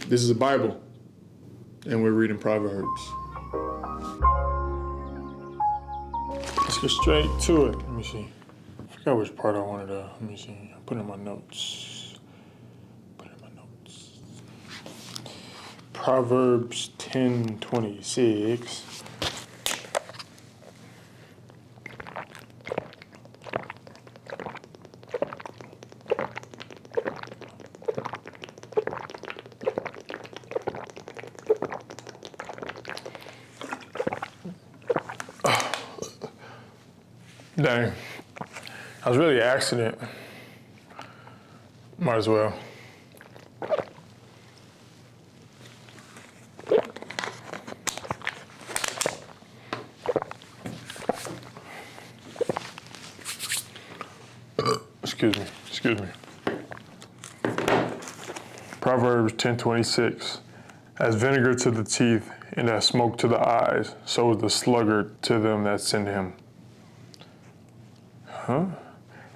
This is a Bible, and we're reading Proverbs. Let's get straight to it. Let me see. I forgot which part I wanted to. Let me see. I put it in my notes. Proverbs 10:26. Dang. I was really an accident. Might as well. Excuse me. Proverbs 10:26. As vinegar to the teeth and as smoke to the eyes, so is the sluggard to them that send him.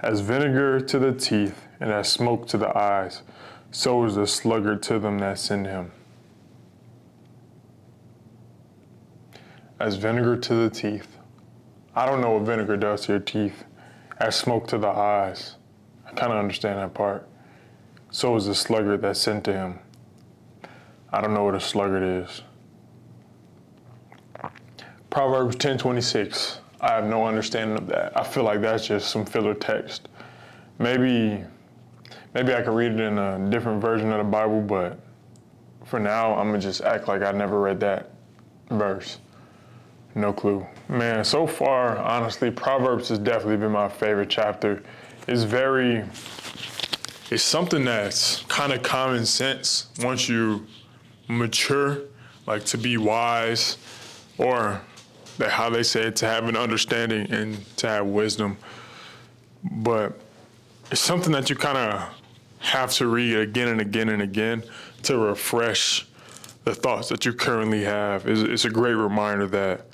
As vinegar to the teeth and as smoke to the eyes, so is the sluggard to them that send him. As vinegar to the teeth. I don't know what vinegar does to your teeth. As smoke to the eyes. I kind of understand that part. So is the sluggard that's sent to him. I don't know what a sluggard is. Proverbs 10:26. I have no understanding of that. I feel like that's just some filler text. Maybe I could read it in a different version of the Bible, but for now, I'm gonna just act like I never read that verse. No clue. Man, so far, honestly, Proverbs has definitely been my favorite chapter. It's something that's kind of common sense once you mature, like to be wise, or how they say it, to have an understanding and to have wisdom. But it's something that you kind of have to read again and again and again to refresh the thoughts that you currently have. It's a great reminder that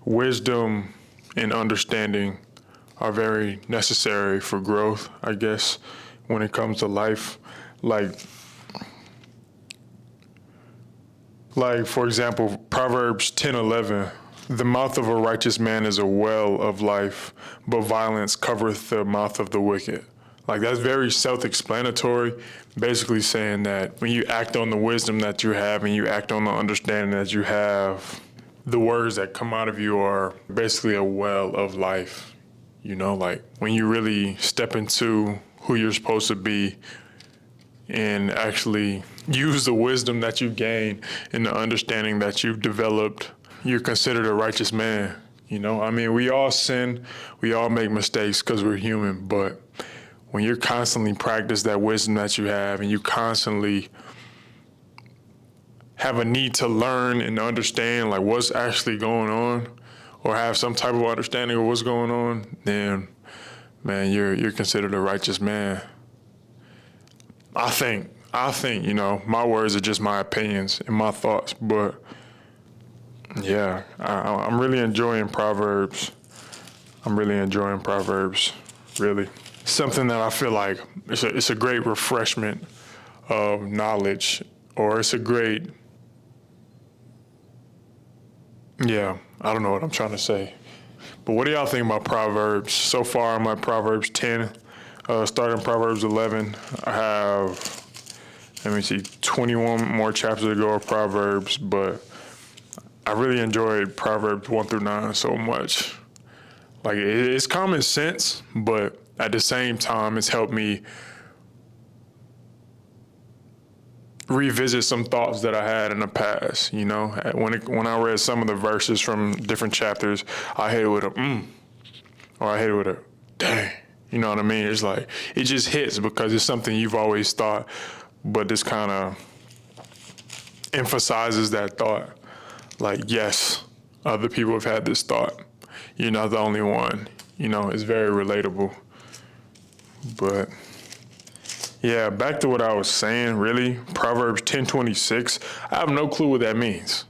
wisdom and understanding are very necessary for growth, I guess, when it comes to life. Like for example, Proverbs 10:11. The mouth of a righteous man is a well of life, but violence covereth the mouth of the wicked. Like, that's very self-explanatory, basically saying that when you act on the wisdom that you have and you act on the understanding that you have, the words that come out of you are basically a well of life. You know, like when you really step into who you're supposed to be and actually use the wisdom that you gain and the understanding that you've developed, you're considered a righteous man. You know, I mean, we all sin, we all make mistakes because we're human, but when you're constantly practice that wisdom that you have and you constantly have a need to learn and understand like what's actually going on, or have some type of understanding of what's going on, then, man, you're considered a righteous man. I think, you know, my words are just my opinions and my thoughts, but yeah, I'm really enjoying Proverbs. Really. Something that I feel like it's a great refreshment of knowledge, or it's a great, I don't know what I'm trying to say. But what do y'all think about Proverbs? So far, I'm at Proverbs 10, starting Proverbs 11. I have, 21 more chapters to go of Proverbs, but I really enjoyed Proverbs 1-9 so much. Like, it's common sense, but at the same time, it's helped me revisit some thoughts that I had in the past. You know, when I read some of the verses from different chapters, I hit it with a or I hit it with a dang. You know what I mean? It's like, it just hits because it's something you've always thought, but this kind of emphasizes that thought. Like, yes, other people have had this thought. You're not the only one. You know, it's very relatable. But yeah, back to what I was saying, really, Proverbs 10:26, I have no clue what that means.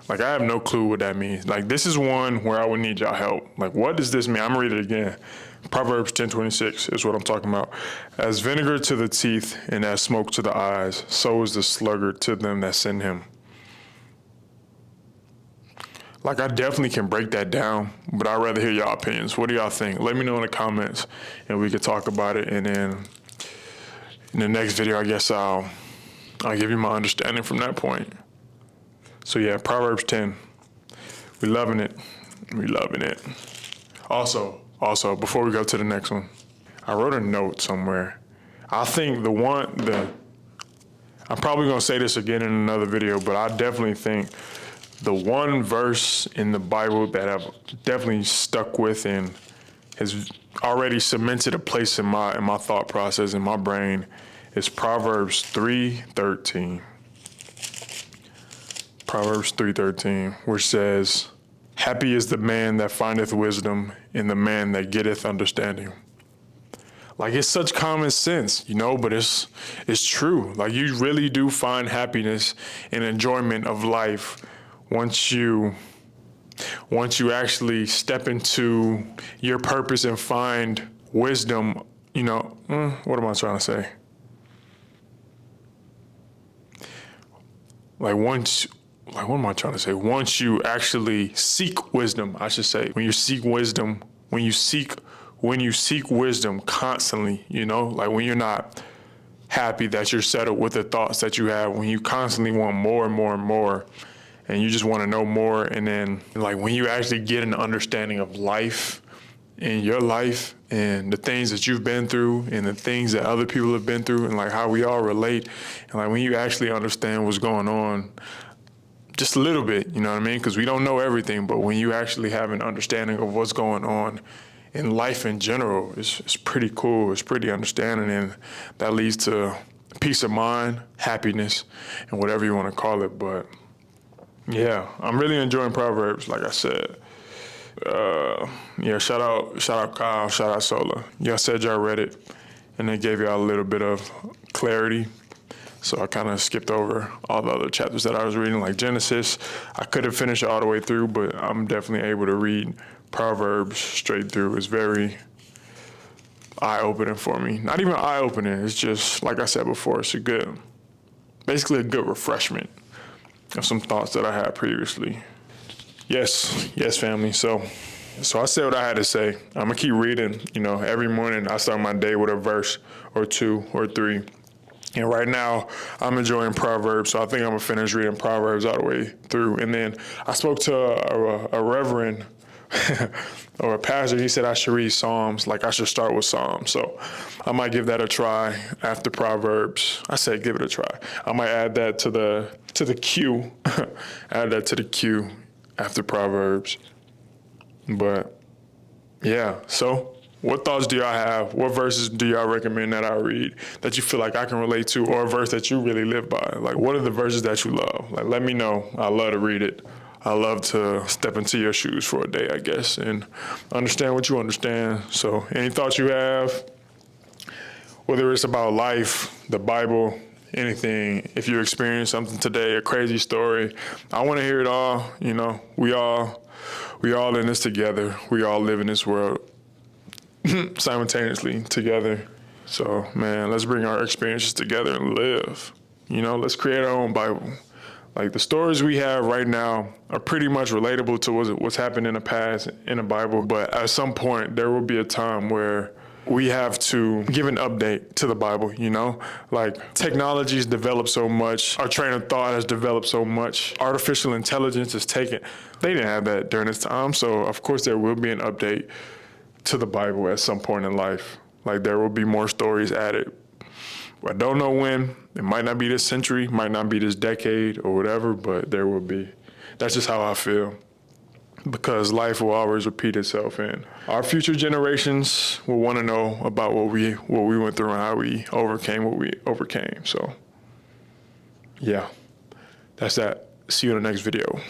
Like, I have no clue what that means. Like, this is one where I would need y'all help. Like, what does this mean? I'm gonna read it again. Proverbs 10:26 is what I'm talking about. As vinegar to the teeth and as smoke to the eyes, so is the sluggard to them that send him. Like, I definitely can break that down, but I'd rather hear y'all opinions. What do y'all think? Let me know in the comments, and we could talk about it. And then in the next video, I guess I'll give you my understanding from that point. So yeah, Proverbs 10. We loving it. We loving it. Also, before we go to the next one, I wrote a note somewhere. I think I'm probably gonna say this again in another video, but I definitely think the one verse in the Bible that I've definitely stuck with and has already cemented a place in my thought process, in my brain, is Proverbs 3:13. Proverbs 3:13, which says, happy is the man that findeth wisdom and the man that getteth understanding. Like, it's such common sense, but it's true. Like, you really do find happiness and enjoyment of life once you actually step into your purpose and find wisdom. What am I trying to say? What am I trying to say? Once you actually seek wisdom, I should say, when you seek wisdom constantly, like when you're not happy that you're settled with the thoughts that you have, when you constantly want more and more and more, and you just want to know more. And then like when you actually get an understanding of life in your life and the things that you've been through and the things that other people have been through and like how we all relate. And like when you actually understand what's going on, just a little bit, you know what I mean? Because we don't know everything, but when you actually have an understanding of what's going on in life in general, it's pretty cool. It's pretty understanding, and that leads to peace of mind, happiness, and whatever you want to call it. But yeah, I'm really enjoying Proverbs, like I said. Shout out Kyle, shout out Sola. Y'all said y'all read it, and it gave y'all a little bit of clarity. So I kind of skipped over all the other chapters that I was reading, like Genesis. I couldn't finish it all the way through, but I'm definitely able to read Proverbs straight through. It's very eye-opening for me. Not even eye-opening, it's just, like I said before, it's basically a good refreshment of some thoughts that I had previously. Yes, family. So I said what I had to say. I'm gonna keep reading. Every morning I start my day with a verse or two or three. And right now, I'm enjoying Proverbs, so I think I'm going to finish reading Proverbs all the way through. And then I spoke to a reverend or a pastor. He said I should read Psalms, like I should start with Psalms. So I might give that a try after Proverbs. I said give it a try. I might add that to the queue. Add that to the queue after Proverbs. But yeah, so what thoughts do y'all have? What verses do y'all recommend that I read that you feel like I can relate to, or a verse that you really live by? Like, what are the verses that you love? Like, let me know. I love to read it. I love to step into your shoes for a day, I guess, and understand what you understand. So any thoughts you have, whether it's about life, the Bible, anything, if you experienced something today, a crazy story, I want to hear it all. We all in this together. We all live in this world simultaneously together. So, man, let's bring our experiences together and live. Let's create our own Bible. Like, the stories we have right now are pretty much relatable to what's happened in the past in the Bible. But at some point, there will be a time where we have to give an update to the Bible, Like, technology's developed so much. Our train of thought has developed so much. Artificial intelligence is taken. They didn't have that during this time. So, of course, there will be an update to the Bible at some point in life. Like, there will be more stories added. I don't know when. It might not be this century, might not be this decade or whatever, but there will be. That's just how I feel. Because life will always repeat itself, and our future generations will want to know about what we went through and how we overcame what we overcame. So yeah, that's that. See you in the next video.